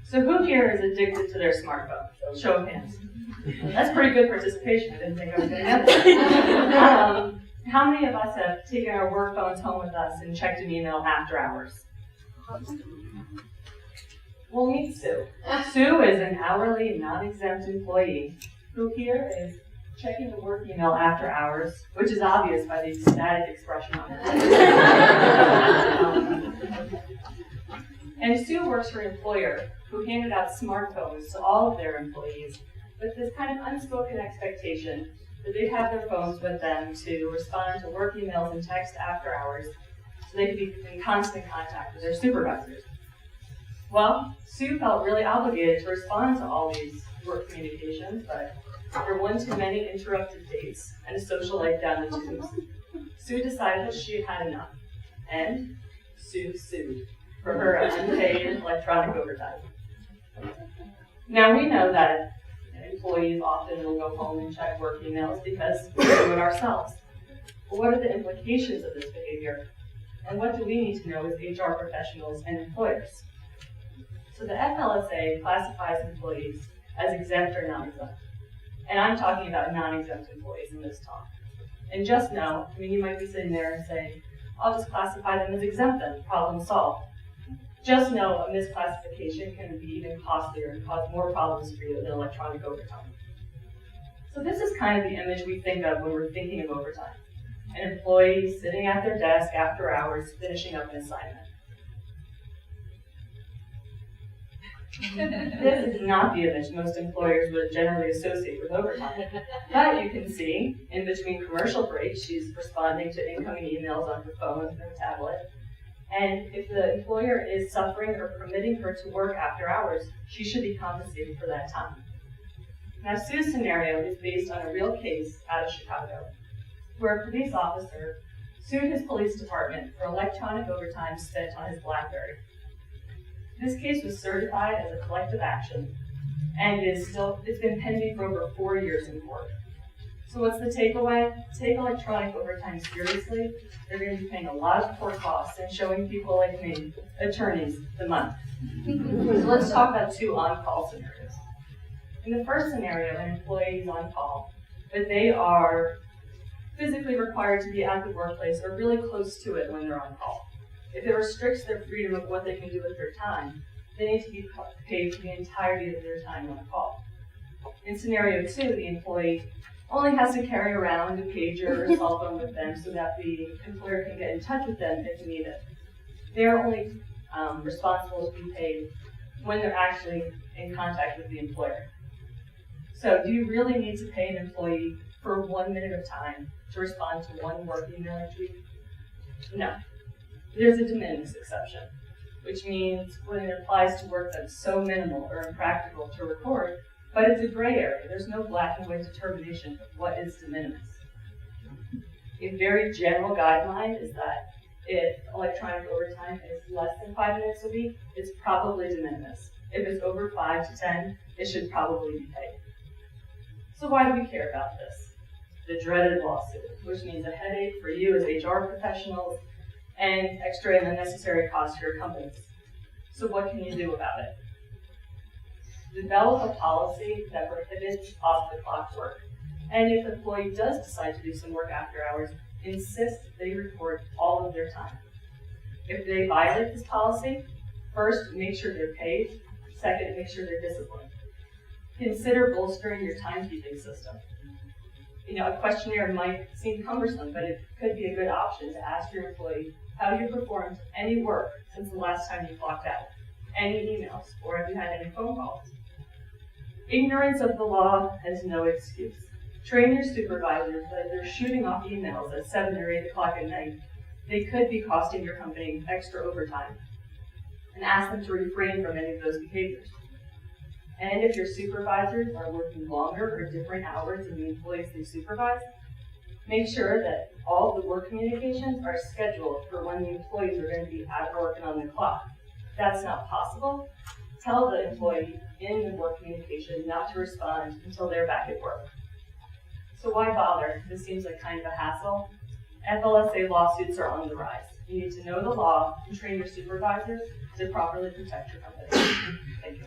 So who here is addicted to their smartphone? Show of hands. That's pretty good participation. I didn't think I was going to get that. How many of us have taken our work phones home with us and checked an email after hours? Well, meet Sue. Sue is an hourly, non-exempt employee who here is checking the work email after hours, which is obvious by the ecstatic expression on her. And Sue works for an employer who handed out smartphones to all of their employees with this kind of unspoken expectation that they'd have their phones with them to respond to work emails and text after hours so they could be in constant contact with their supervisors. Well, Sue felt really obligated to respond to all these work communications, but after one too many interrupted dates and a social life down the tubes, Sue decided that she had had enough, and Sue sued for her unpaid electronic overtime. Now we know that employees often will go home and check work emails because we do it ourselves. But what are the implications of this behavior? And what do we need to know as HR professionals and employers? So the FLSA classifies employees as exempt or non-exempt. And I'm talking about non-exempt employees in this talk. And just know, you might be sitting there and saying, I'll just classify them as exempt then, problem solved. Just know a misclassification can be even costlier and cause more problems for you than electronic overtime. So this is kind of the image we think of when we're thinking of overtime. An employee sitting at their desk after hours finishing up an assignment. This is not the image most employers would generally associate with overtime. But you can see, in between commercial breaks, she's responding to incoming emails on her phone or tablet. And if the employer is suffering or permitting her to work after hours, she should be compensated for that time. Now, Sue's scenario is based on a real case out of Chicago, where a police officer sued his police department for electronic overtime spent on his BlackBerry. This case was certified as a collective action, and it's been pending for over 4 years in court. So what's the takeaway? Take electronic overtime seriously. They're going to be paying a lot of court costs and showing people like me, attorneys, the money. So let's talk about two on-call scenarios. In the first scenario, an employee is on call, but they are physically required to be at the workplace or really close to it when they're on call. If it restricts their freedom of what they can do with their time, they need to be paid for the entirety of their time on call. In scenario 2, the employee only has to carry around a pager or a cell phone with them so that the employer can get in touch with them if needed. They're only responsible to be paid when they're actually in contact with the employer. So do you really need to pay an employee for 1 minute of time to respond to one work email each week? No. There's a de minimis exception, which means when it applies to work that's so minimal or impractical to record, but it's a gray area. There's no black and white determination of what is de minimis. A very general guideline is that if electronic overtime is less than 5 minutes a week, it's probably de minimis. If it's over 5 to 10, it should probably be paid. So why do we care about this? The dreaded lawsuit, which means a headache for you as HR professionals and extra and unnecessary costs for your companies. So what can you do about it? Develop a policy that prohibits off-the-clock work. And if the employee does decide to do some work after hours, insist they record all of their time. If they violate this policy, first, make sure they're paid. Second, make sure they're disciplined. Consider bolstering your timekeeping system. A questionnaire might seem cumbersome, but it could be a good option to ask your employee how you performed any work since the last time you clocked out, any emails, or have you had any phone calls. Ignorance of the law has no excuse. Train your supervisors that if they're shooting off emails at 7 or 8 o'clock at night, they could be costing your company extra overtime, and ask them to refrain from any of those behaviors. And if your supervisors are working longer or different hours than the employees they supervise, make sure that all the work communications are scheduled for when the employees are going to be out of work and on the clock. If that's not possible, tell the employee in the work communication not to respond until they're back at work. So why bother? This seems like kind of a hassle. FLSA lawsuits are on the rise. You need to know the law and train your supervisors to properly protect your company. Thank you.